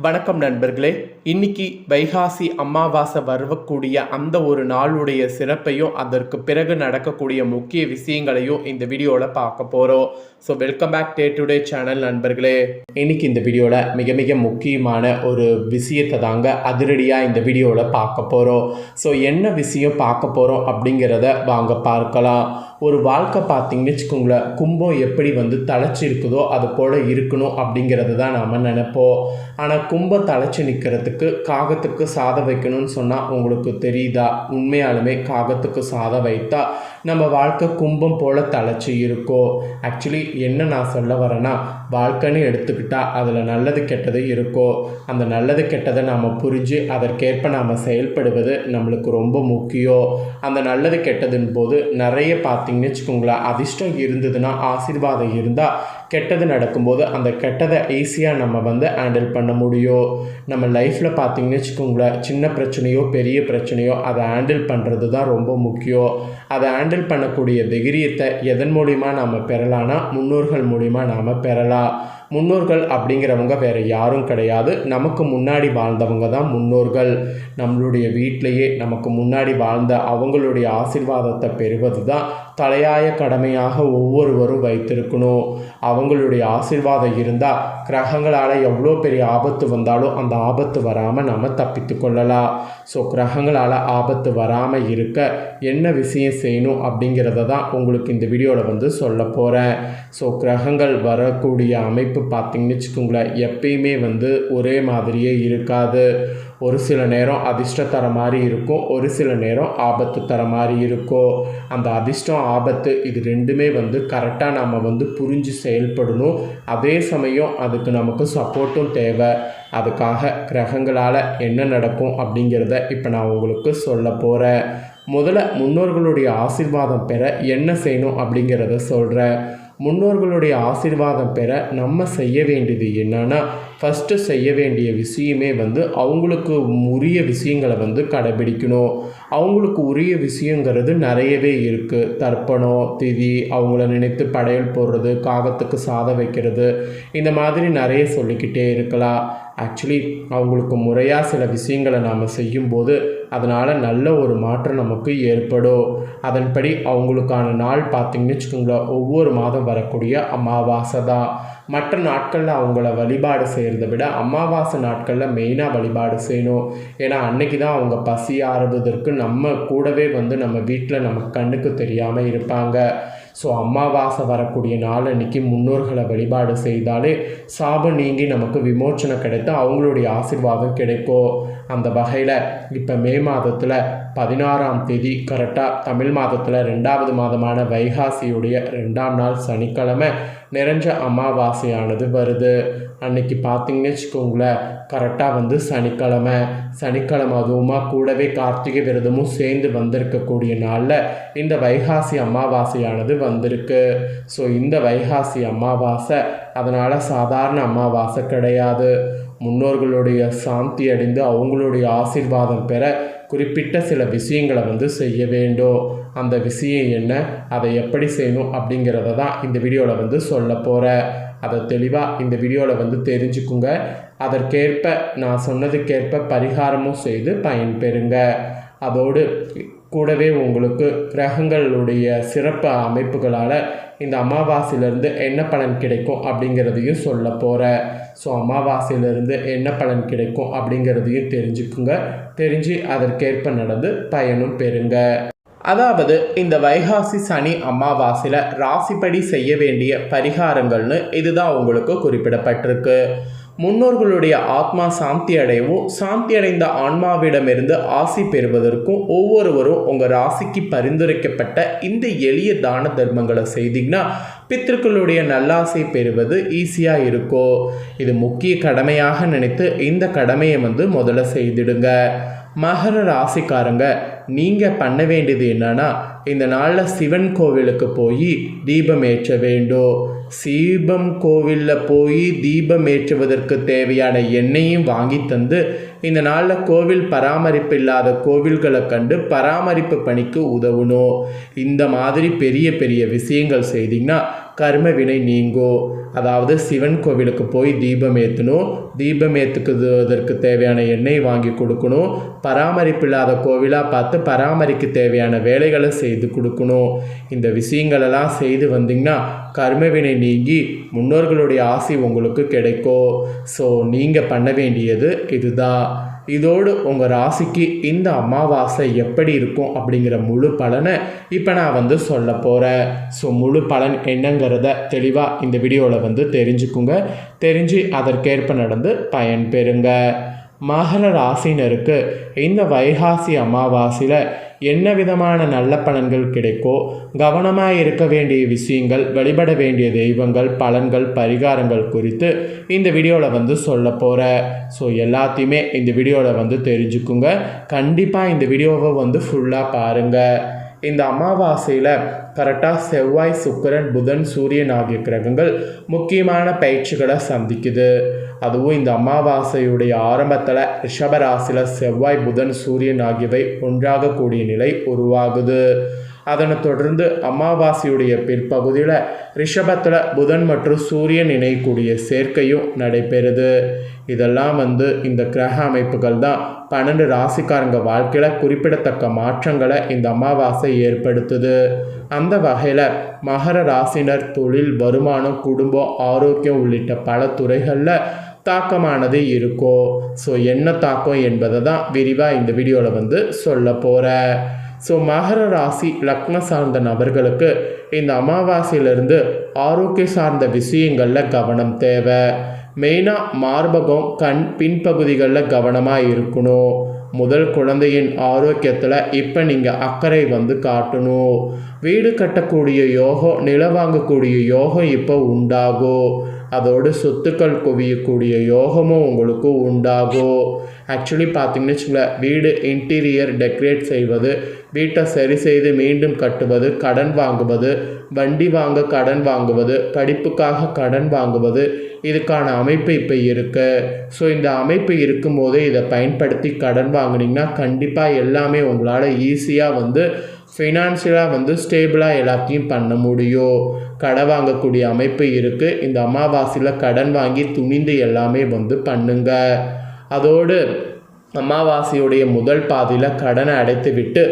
வணக்கம் நண்பர்களே. இன்னைக்கு வைகாசி அமாவாசை வரக்கூடிய அந்த ஒரு நாளுடைய சிறப்பையும் அதற்கு பிறகு நடக்கக்கூடிய முக்கிய விஷயங்களையும் இந்த வீடியோவில் பார்க்க போகிறோம். So welcome back today channel நண்பர்களே. இன்னைக்கு இந்த வீடியோவில் மிக மிக முக்கியமான ஒரு விஷயத்தை தாங்க அதிரடியாக இந்த வீடியோவில் பார்க்க போகிறோம். ஸோ என்ன விஷயம் பார்க்க போகிறோம் அப்படிங்கிறத வாங்க பார்க்கலாம். ஒரு வாழ்க்கை பார்த்தீங்கன்னு வச்சுக்கோங்களேன், கும்பம் எப்படி தலைச்சி இருக்குதோ அது போல் இருக்கணும் அப்படிங்கிறது தான் நாம் நினைப்போம். ஆனால் கும்பம் தலைச்சி நிற்கிறதுக்கு காகத்துக்கு சாதம் வைக்கணும்னு சொன்னால் உங்களுக்கு தெரியுதா? உண்மையாலுமே காகத்துக்கு சாதம் வைத்தா நம்ம வாழ்க்கை கும்பம் போல் தலைச்சி இருக்கும். ஆக்சுவலி என்ன நான் சொல்ல வரேன்னா, வாழ்க்கைன்னு எடுத்துக்கிட்டால் அதில் நல்லது கெட்டது இருக்கும். அந்த நல்லது கெட்டதை நாம் புரிஞ்சு அதற்கேற்ப நாம் செயல்படுவது நம்மளுக்கு ரொம்ப முக்கியம். அந்த நல்லது கெட்டதுன்னு போது நிறைய பார்த்தீங்கன்னு வச்சுக்கோங்களேன், அதிர்ஷ்டம் இருந்ததுன்னா, ஆசீர்வாதம் இருந்தால் கெட்டது நடக்கும்போது அந்த கெட்டதை ஈஸியாக நம்ம ஹேண்டில் பண்ண முடியும். நம்ம லைஃப்பில் பார்த்தீங்கன்னு வச்சுக்கோங்களேன், சின்ன பிரச்சனையோ பெரிய பிரச்சனையோ அதை ஹேண்டில் பண்ணுறது தான் ரொம்ப முக்கியம். அதை ஹேண்டில் பண்ணக்கூடிய தைரியத்தை எதன் மூலிமா நாம் பெறலான்னா, முன்னோர்கள் மூலிமா நாம் பெறலாம். முன்னோர்கள் அப்படிங்கிறவங்க வேறு யாரும் கிடையாது, நமக்கு முன்னாடி வாழ்ந்தவங்க தான் முன்னோர்கள். நம்மளுடைய வீட்டிலையே நமக்கு முன்னாடி வாழ்ந்த அவங்களுடைய ஆசீர்வாதத்தை பெறுவது தான் தலையாய கடமையாக ஒவ்வொருவரும் வைத்திருக்கணும். அவங்களுடைய ஆசீர்வாதம் இருந்தால் கிரகங்களால் எவ்வளோ பெரிய ஆபத்து வந்தாலும் அந்த ஆபத்து வராமல் நம்ம தப்பித்து கொள்ளலாம். ஸோ கிரகங்களால் ஆபத்து வராமல் இருக்க என்ன விஷயம் செய்யணும் அப்படிங்கிறத தான் உங்களுக்கு இந்த வீடியோவில் சொல்ல போகிறேன். ஸோ கிரகங்கள் வரக்கூடிய அமைப்பு பார்த்திங்கன்னு வச்சுக்கோங்களேன், எப்பயுமே ஒரே மாதிரியே இருக்காது. ஒரு சில நேரம் அதிர்ஷ்டம் தர மாதிரி இருக்கும், ஒரு சில நேரம் ஆபத்து தர மாதிரி இருக்கும். அந்த அதிர்ஷ்டம் ஆபத்து இது ரெண்டுமே கரெக்டாக நாம் புரிஞ்சு செயல்படணும். அதே சமயம் அதுக்கு நமக்கு சப்போர்ட்டும் தேவை. அதுக்காக கிரகங்களால் என்ன நடக்கும் அப்படிங்கிறத இப்போ நான் உங்களுக்கு சொல்ல போகிறேன். முதல்ல முன்னோர்களுடைய ஆசீர்வாதம் பெற என்ன செய்யணும் அப்படிங்கிறத சொல்கிறேன். முன்னோர்களுடைய ஆசீர்வாதம் பெற நம்ம செய்ய வேண்டியது என்னன்னா, ஃபஸ்ட்டு செய்ய வேண்டிய விஷயமே அவங்களுக்கு உரிய விஷயங்களை கடைபிடிக்கணும். அவங்களுக்கு உரிய விஷயங்கிறது நிறையவே இருக்குது. தர்ப்பணம், திதி, அவங்கள நினைத்து படையல் போடுறது, காகத்துக்கு சாதம் வைக்கிறது, இந்த மாதிரி நிறைய சொல்லிக்கிட்டே இருக்கலாம். ஆக்சுவலி அவங்களுக்கு முறையாக சில விஷயங்களை நாம் செய்யும்போது அதனால் நல்ல ஒரு மாற்றம் நமக்கு ஏற்படும். அதன்படி அவங்களுக்கான நாள் பார்த்திங்கன்னு வச்சுக்கோங்களேன், ஒவ்வொரு மாதம் வரக்கூடிய அமாவாசை தான். மற்ற நாட்களில் அவங்கள வழிபாடு செய்கிறத விட அமாவாசை நாட்களில் மெயினாக வழிபாடு செய்யணும். ஏன்னா அன்னைக்கு தான் அவங்க பசி ஆறுவதற்கு நம்ம கூடவே நம்ம வீட்டில் நமக்கு கண்ணுக்கு தெரியாமல் இருப்பாங்க. ஸோ அமாவாசை வரக்கூடிய நாள் அன்றைக்கி முன்னோர்களை வழிபாடு செய்தாலே சாபம் நீங்கி நமக்கு விமோச்சனம் கிடைத்து அவங்களுடைய ஆசீர்வாதம் கிடைக்கும். அந்த வகையில் இப்போ மே மாதத்தில் 16ஆம் தேதி கரெக்டாக தமிழ் மாதத்தில் 2வது மாதமான வைகாசியுடைய 2ஆம் நாள் சனிக்கிழமை நிறைஞ்ச அமாவாசையானது வருது. அன்னைக்கு பார்த்திங்கன்னு வச்சுக்கோங்களேன், கரெக்டாக சனிக்கிழமை அதுவுமா கூடவே கார்த்திகை விரதமும் சேர்ந்து வந்திருக்கக்கூடிய நாளில் இந்த வைகாசி அமாவாசையானது வந்திருக்கு. ஸோ இந்த வைகாசி அமாவாசை அதனால் சாதாரண அமாவாசை கிடையாது. முன்னோர்களுடைய சாந்தி அடைந்து அவங்களுடைய ஆசீர்வாதம் பெற குறிப்பிட்ட சில விஷயங்களை செய்ய வேண்டும். அந்த விஷயம் என்ன, அதை எப்படி செய்யணும் அப்படிங்கிறத தான் இந்த வீடியோவில் சொல்ல போகிறேன். அதை தெளிவாக இந்த வீடியோவில் தெரிஞ்சுக்குங்க. அதற்கேற்ப நான் சொன்னதுக்கேற்ப பரிகாரமும் செய்து பயன்பெறுங்க. அதோடு கூடவே உங்களுக்கு கிரகங்களுடைய சிறப்பு அமைப்புகளால் இந்த அமாவாசையிலேருந்து என்ன பலன் கிடைக்கும் அப்படிங்கிறதையும் சொல்ல போகிறேன். ஸோ அமாவாசையிலேருந்து என்ன பலன் கிடைக்கும் அப்படிங்கிறதையும் தெரிஞ்சுக்குங்க. தெரிஞ்சு அதற்கேற்ப நடந்து பயனும் பெறுங்க. அதாவது இந்த வைகாசி சனி அமாவாசையில் ராசிப்படி செய்ய வேண்டிய பரிகாரங்கள்னு இதுதான் உங்களுக்கு குறிப்பிடப்பட்டிருக்கு. முன்னோர்களுடைய ஆத்மா சாந்தி அடையவும் சாந்தி அடைந்த ஆன்மாவிடமிருந்து ஆசி பெறுவதற்கும் ஒவ்வொருவரும் உங்கள் ராசிக்கு பரிந்துரைக்கப்பட்ட இந்த எளிய தான தர்மங்களை செய்தீங்கன்னா பித்திருக்களுடைய நல்லாசை பெறுவது ஈஸியாக இருக்கும். இது முக்கிய கடமையாக நினைத்து இந்த கடமையை முதல்ல செய்திடுங்க. மகர ராசிக்காரங்க, நீங்கள் பண்ண வேண்டியது என்னன்னா, இந்த நாளில் சிவன் கோவிலுக்கு போய் தீபம் ஏற்ற வேண்டும். சிவம் கோவிலில் போய் தீபம் ஏற்றுவதற்கு தேவையான எண்ணெயும் வாங்கி தந்து இந்த நாளில் கோவில் பராமரிப்பு இல்லாத கோவில்களை கண்டு பராமரிப்பு பணிக்கு உதவணும். இந்த மாதிரி பெரிய பெரிய விஷயங்கள் செய்தீங்கன்னா கர்ம வினை நீங்கும். அதாவது சிவன் கோவிலுக்கு போய் தீபம் ஏற்றணும், தீபம் ஏற்றுக்குவதற்கு தேவையான எண்ணெய் வாங்கி கொடுக்கணும், பராமரிப்பு இல்லாத கோவிலாக பார்த்து பராமரிக்க தேவையான வேலைகளை செய்து கொடுக்கணும். இந்த விஷயங்களெல்லாம் செய்து வந்தீங்கன்னா கர்மவினை நீங்கி முன்னோர்களுடைய ஆசி உங்களுக்கு கிடைக்கும். ஸோ நீங்கள் பண்ண வேண்டியது இதுதான். இதோடு உங்கள் ராசிக்கு இந்த அமாவாசை எப்படி இருக்கும் அப்படிங்கிற முழு பலனை இப்போ நான் சொல்ல போகிறேன். ஸோ முழு பலன் என்னங்கிறத தெளிவாக இந்த வீடியோவில் தெரிஞ்சுக்குங்க. தெரிஞ்சு அதற்கேற்ப நடந்து பயன்பெறுங்க. மகர ராசினருக்கு இந்த வைகாசி அமாவாசையில் என்ன விதமான நல்ல பலன்கள் கிடைக்கோ, கவனமாக இருக்க வேண்டிய விஷயங்கள், வழிபட வேண்டிய தெய்வங்கள், பலன்கள், பரிகாரங்கள் குறித்து இந்த வீடியோவில் சொல்ல போகிறேன். ஸோ எல்லாத்தையுமே இந்த வீடியோவில் தெரிஞ்சுக்குங்க. கண்டிப்பாக இந்த வீடியோவை ஃபுல்லாக பாருங்கள். இந்த அமாவாசையில் கரெக்டாக செவ்வாய், சுக்கிரன், புதன், சூரியன் ஆகிய கிரகங்கள் முக்கியமான பயிற்சிகளை சந்திக்குது. அதுவும் இந்த அமாவாசையுடைய ஆரம்பத்தில் ரிஷபராசியில் செவ்வாய், புதன், சூரியன் ஆகியவை ஒன்றாக கூடிய நிலை உருவாகுது. அதனை தொடர்ந்து அமாவாசையுடைய பிற்பகுதியில் ரிஷபத்தில் புதன் மற்றும் சூரியன் இணையக்கூடிய சேர்க்கையும் நடைபெறுது. இதெல்லாம் இந்த கிரக அமைப்புகள் தான் 12 ராசிக்காரங்க வாழ்க்கையில் குறிப்பிடத்தக்க மாற்றங்களை இந்த அமாவாசை ஏற்படுத்துது. அந்த வகையில் மகர ராசினர் தொழில், வருமானம், குடும்பம், ஆரோக்கியம் உள்ளிட்ட பல துறைகளில் தாக்கமானது இருக்கும். ஸோ என்ன தாக்கம் என்பதை தான் விரிவாக இந்த வீடியோவில் சொல்ல போகிறேன். ஸோ மகர ராசி லக்னம் சார்ந்த நபர்களுக்கு இந்த அமாவாசையிலிருந்து ஆரோக்கியம் சார்ந்த விஷயங்களில் கவனம் தேவை. மெயினாக மார்பகம், கண் பின்பகுதிகளில் கவனமாக இருக்கணும். முதல் குழந்தையின் ஆரோக்கியத்தில் இப்போ நீங்கள் அக்கறை காட்டணும். வீடு கட்டக்கூடிய யோகம், நிலம் வாங்கக்கூடிய யோகம் இப்போ உண்டாகும். அதோடு சொத்துக்கள் குவியக்கூடிய யோகமும் உங்களுக்கு உண்டாகும். ஆக்சுவலி பார்த்தீங்கன்னு வச்சுங்களேன், வீடு இன்டீரியர் டெக்கரேட் செய்வது, வீட்டை சரி செய்து மீண்டும் கட்டுவது, கடன் வாங்குவது, வண்டி வாங்க கடன் வாங்குவது, படிப்புக்காக கடன் வாங்குவது, இதுக்கான அமைப்பு இப்போ இருக்குது. ஸோ இந்த அமைப்பு இருக்கும்போதே இதை பயன்படுத்தி கடன் வாங்கினீங்கன்னா கண்டிப்பாக எல்லாமே உங்களால் ஈஸியாக ஃபினான்ஷியலாக ஸ்டேபிளாக எல்லாத்தையும் பண்ண முடியும். கடன் வாங்கக்கூடிய அமைப்பு இருக்குது. இந்த அமாவாசையில் கடன் வாங்கி துணிந்து எல்லாமே பண்ணுங்க. அதோடு அமாவாசையுடைய முதல் பாதியில் கடனை அடைத்து விட்டு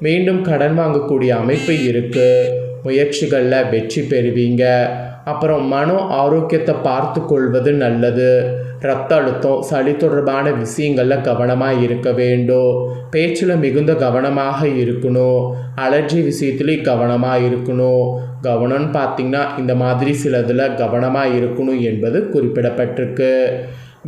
மீண்டும் கடன் வாங்கக்கூடிய அமைப்பு இருக்குது. முயற்சிகளில் வெற்றி பெறுவீங்க. அப்புறம் மன ஆரோக்கியத்தை பார்த்து கொள்வது நல்லது. இரத்த அழுத்தம், சளி தொடர்பான விஷயங்களில் கவனமாக இருக்க வேண்டும். பேச்சில் மிகுந்த கவனமாக இருக்கணும். அலர்ஜி விஷயத்துலேயும் கவனமாக இருக்கணும். கவனம்னு பார்த்திங்கன்னா இந்த மாதிரி சிலதில் கவனமாக இருக்கணும் என்பது குறிப்பிடப்பட்டிருக்கு.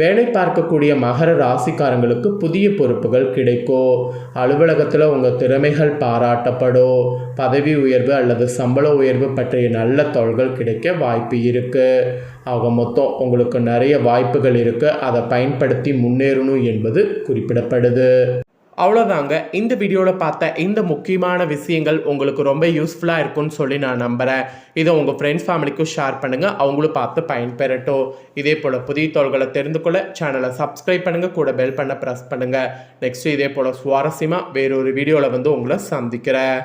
வேலை பார்க்கக்கூடிய மகர ராசிக்காரங்களுக்கு புதிய பொறுப்புகள் கிடைக்கும். அலுவலகத்தில் உங்கள் திறமைகள் பாராட்டப்படும். பதவி உயர்வு அல்லது சம்பள உயர்வு பற்றிய நல்ல தகவல்கள் கிடைக்க வாய்ப்பு இருக்குது. ஆக மொத்தம் உங்களுக்கு நிறைய வாய்ப்புகள் இருக்குது. அதை பயன்படுத்தி முன்னேறணும் என்பது குறிப்பிடப்படுது. அவ்வளோதாங்க. இந்த வீடியோவில் பார்த்த இந்த முக்கியமான விஷயங்கள் உங்களுக்கு ரொம்ப யூஸ்ஃபுல்லாக இருக்கும்னு சொல்லி நான் நம்புகிறேன். இதை உங்கள் ஃப்ரெண்ட்ஸ் ஃபேமிலிக்கும் ஷேர் பண்ணுங்கள், அவங்களும் பார்த்து பயன்பெறட்டும். இதே போல் புதிய தகவல்களை தெரிந்து கொள்ள சேனலை சப்ஸ்கிரைப் பண்ணுங்கள், கூட பெல் பண்ண ப்ரெஸ் பண்ணுங்கள். நெக்ஸ்ட்டு இதே போல் சுவாரஸ்யமாக வேறொரு வீடியோவில் உங்களை சந்திக்கிறேன்.